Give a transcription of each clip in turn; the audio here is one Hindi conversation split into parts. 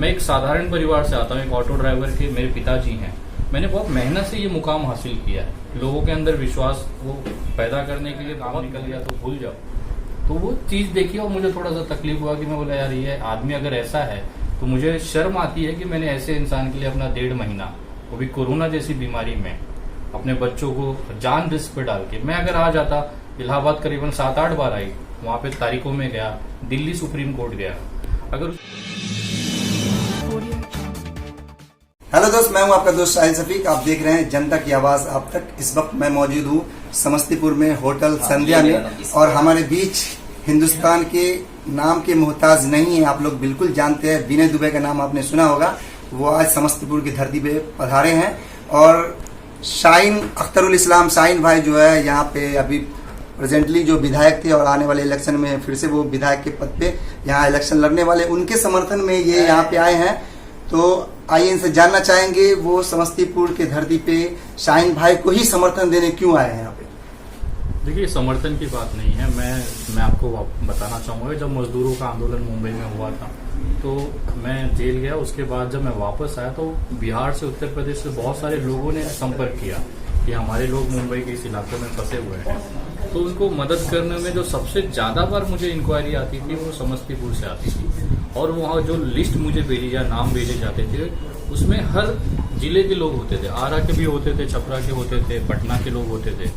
मैं एक साधारण परिवार से आता हूँ, एक ऑटो ड्राइवर के मेरे पिताजी हैं। मैंने बहुत मेहनत से ये मुकाम हासिल किया है। लोगों के अंदर विश्वास वो पैदा करने के लिए काम निकल गया तो भूल जाओ, तो वो चीज़ देखी और मुझे थोड़ा सा तकलीफ हुआ कि मैं बोला यार ये आदमी अगर ऐसा है तो मुझे शर्म आती है कि मैंने ऐसे इंसान के लिए अपना 1.5 महीना, वो भी कोरोना जैसी बीमारी में, अपने बच्चों को जान रिस्क पे डाल के, मैं अगर आ जाता इलाहाबाद करीबन 7-8 बार आई, वहाँ पे तारीखों में गया, दिल्ली सुप्रीम कोर्ट गया। अगर हेलो दोस्त, मैं हूं आपका दोस्त शाहिद शफीक। आप देख रहे हैं जनता की आवाज आप तक। इस वक्त मैं मौजूद हूं समस्तीपुर में होटल संध्या में, और हमारे बीच हिंदुस्तान के नाम के मोहताज नहीं है, आप लोग बिल्कुल जानते हैं, विनय दुबे का नाम आपने सुना होगा। वो आज समस्तीपुर की धरती पे पधारे हैं और शाहीन अख्तरुल इस्लाम शाहीन भाई जो है यहाँ पे अभी प्रेजेंटली जो विधायक थे और आने वाले इलेक्शन में फिर से वो विधायक के पद पे यहाँ इलेक्शन लड़ने वाले, उनके समर्थन में ये यहाँ पे आए हैं। तो आइए इनसे जानना चाहेंगे वो समस्तीपुर के धरती पे शाहीन भाई को ही समर्थन देने क्यों आए हैं यहाँ पे। देखिए, समर्थन की बात नहीं है। मैं आपको बताना चाहूँगा, जब मजदूरों का आंदोलन मुंबई में हुआ था तो मैं जेल गया। उसके बाद जब मैं वापस आया तो बिहार से, उत्तर प्रदेश से बहुत सारे लोगों ने संपर्क किया कि हमारे लोग मुंबई के इस इलाके में फंसे हुए हैं। तो उनको मदद करने में जो सबसे ज़्यादा बार मुझे इंक्वायरी आती थी वो समस्तीपुर से आती थी, और वहाँ जो लिस्ट मुझे भेजी या नाम भेजे जाते थे उसमें हर जिले के लोग होते थे। आरा के भी होते थे, छपरा के होते थे, पटना के लोग होते थे।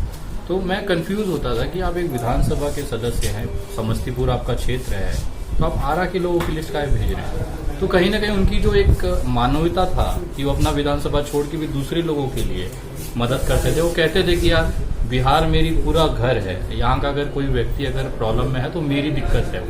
तो मैं कंफ्यूज होता था कि आप एक विधानसभा के सदस्य हैं, समस्तीपुर आपका क्षेत्र है, तो आप आरा के लोगों की लिस्ट काहे भेज रहे हैं। तो कहीं ना कहीं उनकी जो एक मानवीयता था कि वो अपना विधानसभा छोड़ के भी दूसरे लोगों के लिए मदद करते थे। वो कहते थे कि यार बिहार मेरी पूरा घर है, यहाँ का अगर कोई व्यक्ति अगर प्रॉब्लम में है तो मेरी दिक्कत है,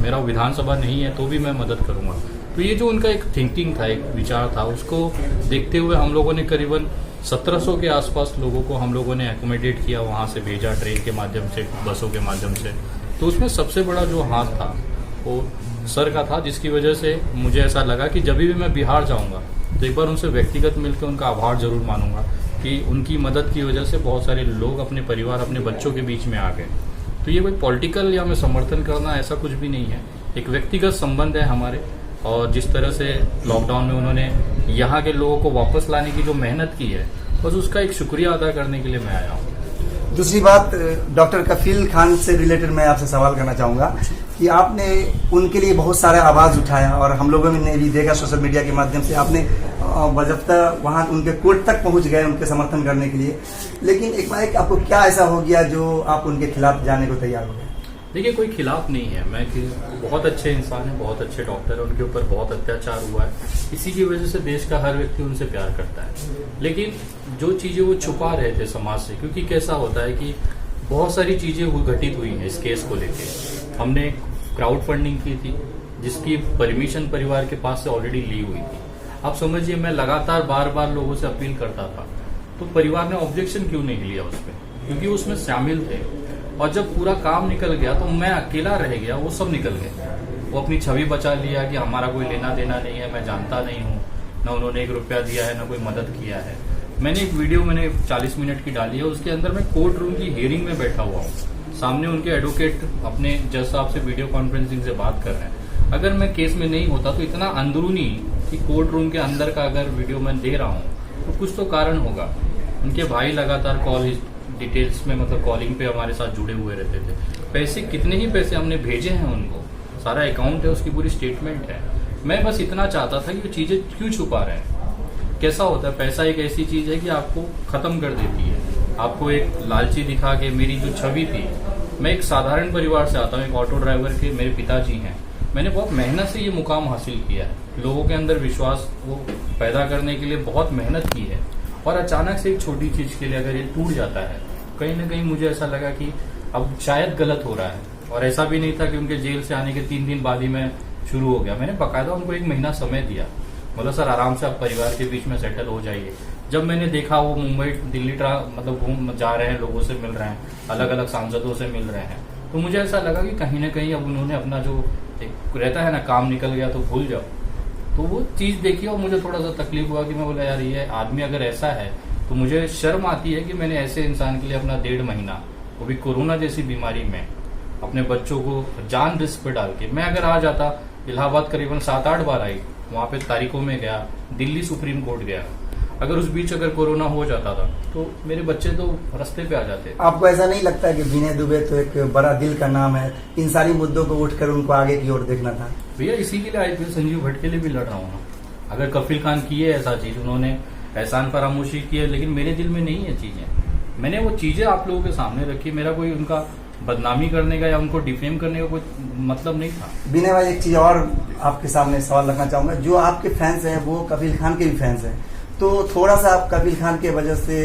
मेरा विधानसभा नहीं है तो भी मैं मदद करूँगा। तो ये जो उनका एक थिंकिंग था, एक विचार था, उसको देखते हुए हम लोगों ने करीबन 1700 के आसपास लोगों को हम लोगों ने एकोमोडेट किया, वहाँ से भेजा ट्रेन के माध्यम से, बसों के माध्यम से। तो उसमें सबसे बड़ा जो हाथ था वो सर का था, जिसकी वजह से मुझे ऐसा लगा कि जब भी मैं बिहार जाऊँगा तो एक बार उनसे व्यक्तिगत मिलकर उनका आभार जरूर मानूंगा कि उनकी मदद की वजह से बहुत सारे लोग अपने परिवार, अपने बच्चों के बीच में आ गए। तो ये कोई पॉलिटिकल या मैं समर्थन करना ऐसा कुछ भी नहीं है, एक व्यक्तिगत संबंध है हमारे। और जिस तरह से लॉकडाउन में उन्होंने यहाँ के लोगों को वापस लाने की जो मेहनत की है, बस उसका एक शुक्रिया अदा करने के लिए मैं आया हूँ। दूसरी बात, डॉक्टर कफील खान से रिलेटेड मैं आपसे सवाल करना चाहूंगा कि आपने उनके लिए बहुत सारा आवाज उठाया और हम लोगों ने भी देखा सोशल मीडिया के माध्यम से, आपने बजफ्ता वहां उनके कोर्ट तक पहुंच गए उनके समर्थन करने के लिए, लेकिन एक बार आपको क्या ऐसा हो गया जो आप उनके खिलाफ जाने को तैयार हो गए। देखिए, कोई खिलाफ नहीं है, मैं बहुत अच्छे इंसान हैं, बहुत अच्छे डॉक्टर हैं, उनके ऊपर बहुत अत्याचार हुआ है, इसी की वजह से देश का हर व्यक्ति उनसे प्यार करता है। लेकिन जो चीजें वो छुपा रहे थे समाज से, क्योंकि कैसा होता है कि बहुत सारी चीजें वो घटित हुई हैं इस केस को लेके। हमने क्राउड फंडिंग की थी जिसकी परमिशन परिवार के पास से ऑलरेडी ली हुई थी। आप समझिए, मैं लगातार बार बार लोगों से अपील करता था, तो परिवार ने ऑब्जेक्शन क्यों नहीं लिया उस पर, क्योंकि उसमें शामिल थे। और जब पूरा काम निकल गया तो मैं अकेला रह गया, वो सब निकल गए। वो अपनी छवि बचा लिया कि हमारा कोई लेना देना नहीं है, मैं जानता नहीं हूँ, न उन्होंने 1 रुपया दिया है, न कोई मदद किया है। मैंने एक वीडियो 40 मिनट की डाली है, उसके अंदर मैं कोर्ट रूम की हियरिंग में बैठा हुआ हूँ, सामने उनके एडवोकेट अपने जज साहब से वीडियो कॉन्फ्रेंसिंग से बात कर रहे हैं। अगर मैं केस में नहीं होता तो इतना अंदरूनी कि कोर्ट रूम के अंदर का अगर वीडियो मैं दे रहा हूँ तो कुछ तो कारण होगा। उनके भाई लगातार कॉल डिटेल्स में, मतलब कॉलिंग पे हमारे साथ जुड़े हुए रहते थे। पैसे, कितने ही पैसे हमने भेजे हैं उनको, सारा अकाउंट है, उसकी पूरी स्टेटमेंट है। मैं बस इतना चाहता था कि वो चीजें क्यों छुपा रहे हैं। कैसा होता है, पैसा एक ऐसी चीज है कि आपको खत्म कर देती है, आपको एक लालची दिखा के। मेरी जो छवि थी, मैं एक साधारण परिवार से आता हूँ, एक ऑटो ड्राइवर के मेरे पिताजी हैं। मैंने बहुत मेहनत से ये मुकाम हासिल किया है, लोगों के अंदर विश्वास वो पैदा करने के लिए बहुत मेहनत की है। और अचानक से एक छोटी चीज के लिए अगर ये टूट जाता है, कहीं ना कहीं मुझे ऐसा लगा कि अब शायद गलत हो रहा है। और ऐसा भी नहीं था कि उनके जेल से आने के 3 दिन बाद ही मैं शुरू हो गया। मैंने बाकायदा उनको 1 महीना समय दिया, बोला सर आराम से आप परिवार के बीच में सेटल हो जाइए। जब मैंने देखा वो मुंबई दिल्ली मतलब घूम जा रहे हैं, लोगों से मिल रहे हैं, अलग अलग सांसदों से मिल रहे हैं, तो मुझे ऐसा लगा कि कहीं ना कहीं अब उन्होंने अपना जो एक रहता है ना, काम निकल गया तो भूल जाओ। तो वो चीज़ देखी और मुझे थोड़ा सा तकलीफ हुआ कि मैं बोला यार ये आदमी अगर ऐसा है तो मुझे शर्म आती है कि मैंने ऐसे इंसान के लिए अपना 1.5 महीना, वो भी कोरोना जैसी बीमारी में, अपने बच्चों को जान रिस्क पे डाल के, मैं अगर आ जाता इलाहाबाद करीबन 7-8 बार आई, वहाँ पे तारीखों में गया, दिल्ली सुप्रीम कोर्ट गया। अगर उस बीच अगर कोरोना हो जाता था तो मेरे बच्चे तो रास्ते पे आ जाते। आपको ऐसा नहीं लगता है कि विनय दुबे तो एक बड़ा दिल का नाम है, इन सारी मुद्दों को उठकर उनको आगे की ओर देखना था? भैया इसी के लिए IPS संजीव भट्ट के लिए भी लड़ रहा हूँ ना। अगर कफिल खान की है ऐसा चीज, उन्होंने एहसान फरामोशी की है, लेकिन मेरे दिल में नहीं है चीजें। मैंने वो चीजें आप लोगों के सामने रखी। मेरा कोई उनका बदनामी करने का या उनको डिफेम करने का कोई मतलब नहीं था। विनय भाई एक चीज और आपके सामने सवाल रखना चाहूंगा, जो आपके फैंस हैं वो कपिल खान के भी फैंस हैं, तो थोड़ा सा आप कपिल खान के वजह से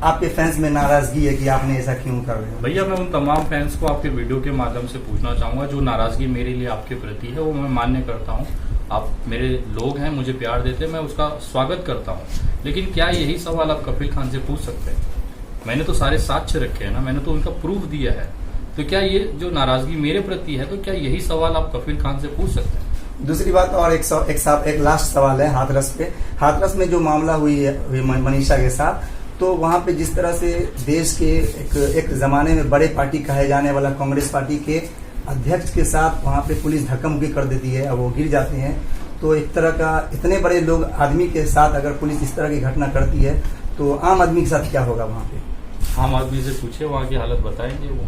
आपके फैंस में नाराजगी है कि आपने ऐसा क्यों कर रहे हो? भैया मैं उन तमाम फैंस को आपके वीडियो के माध्यम से पूछना चाहूंगा, जो नाराजगी मेरे लिए आपके प्रति है वो मैं मान्य करता हूँ। आप मेरे लोग हैं, मुझे प्यार देते हैं, मैं उसका स्वागत करता हूँ। लेकिन क्या यही सवाल आप कपिल खान से पूछ सकते हैं? मैंने तो सारे साक्ष्य रखे हैं ना, मैंने तो उनका प्रूफ दिया है। तो क्या ये जो नाराजगी मेरे प्रति है, तो क्या यही सवाल आप कपिल खान से पूछ सकते हैं? दूसरी बात और एक लास्ट सवाल है हाथरस पे। हाथरस में जो मामला हुई मनीषा के साथ, तो वहां पे जिस तरह से देश के एक जमाने में बड़े पार्टी कहे जाने वाला कांग्रेस पार्टी के अध्यक्ष के साथ वहां पे पुलिस धक्का मुक्की कर देती है और वो गिर जाते हैं, तो एक तरह का इतने बड़े लोग आदमी के साथ अगर पुलिस इस तरह की घटना करती है तो आम आदमी के साथ क्या होगा वहां पे? आम आदमी से पूछिए, वहां की हालत बताएंगे वो।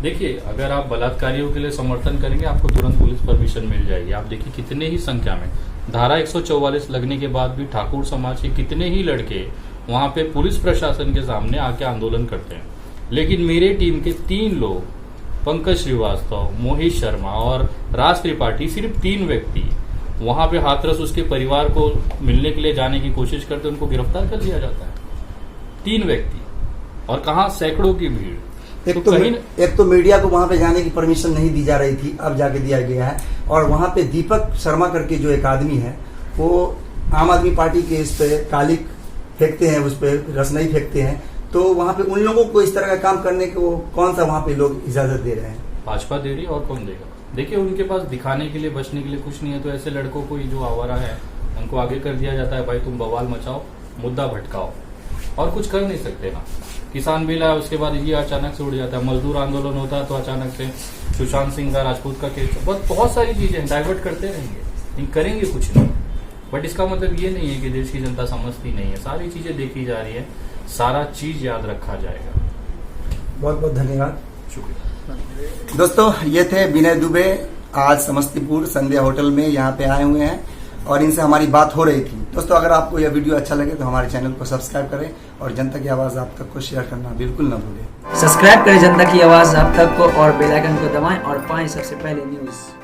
देखिए, अगर आप बलात्कारियों के लिए समर्थन करेंगे आपको तुरंत पुलिस परमिशन मिल जाएगी। आप देखिए कितने ही संख्या में धारा 144 लगने के बाद भी ठाकुर समाज के कितने ही लड़के वहां पे पुलिस प्रशासन के सामने आके आंदोलन करते हैं। लेकिन मेरे टीम के 3 लोग, पंकज श्रीवास्तव, मोहित शर्मा और राज त्रिपाठी, सिर्फ 3 व्यक्ति वहां पे हाथरस उसके परिवार को मिलने के लिए जाने की कोशिश करते, उनको गिरफ्तार कर लिया जाता है। 3 व्यक्ति, और कहा सैकड़ों की भीड़। एक तो मीडिया को वहां पे जाने की परमिशन नहीं दी जा रही थी, अब जाके दिया गया है। और वहां पे दीपक शर्मा करके जो एक आदमी है, वो आम आदमी पार्टी के इस पे कालिक फेंकते हैं, उस पे रसनई फेंकते हैं, तो वहां पे उन लोगों को इस तरह का काम करने को कौन सा वहां पे लोग इजाजत दे रहे हैं? भाजपा दे रही है, और कौन देगा? देखिए, उनके पास दिखाने के लिए, बचने के लिए कुछ नहीं है, तो ऐसे लड़कों को जो आवारा है उनको आगे कर दिया जाता है, भाई तुम बवाल मचाओ, मुद्दा भटकाओ, और कुछ कर नहीं सकते ना। किसान बिल आया, उसके बाद ये अचानक से उड़ जाता है। मजदूर आंदोलन होता है तो अचानक से सुशांत सिंह का, राजपूत का केस, बहुत सारी चीजें डाइवर्ट करते रहेंगे, नहीं करेंगे कुछ नहीं। बट इसका मतलब ये नहीं है कि देश की जनता समझती नहीं है। सारी चीजें देखी जा रही है, सारा चीज याद रखा जाएगा। बहुत बहुत धन्यवाद, शुक्रिया। दोस्तों ये थे विनय दुबे, आज समस्तीपुर संध्या होटल में यहाँ पे आए हुए हैं और इनसे हमारी बात हो रही थी। दोस्तों अगर आपको यह वीडियो अच्छा लगे तो हमारे चैनल को सब्सक्राइब करें और जनता की आवाज आप तक को शेयर करना बिल्कुल न भूलें। सब्सक्राइब करें जनता की आवाज आप तक को और बेल आइकन को दबाएं और पाएं सबसे पहले न्यूज़।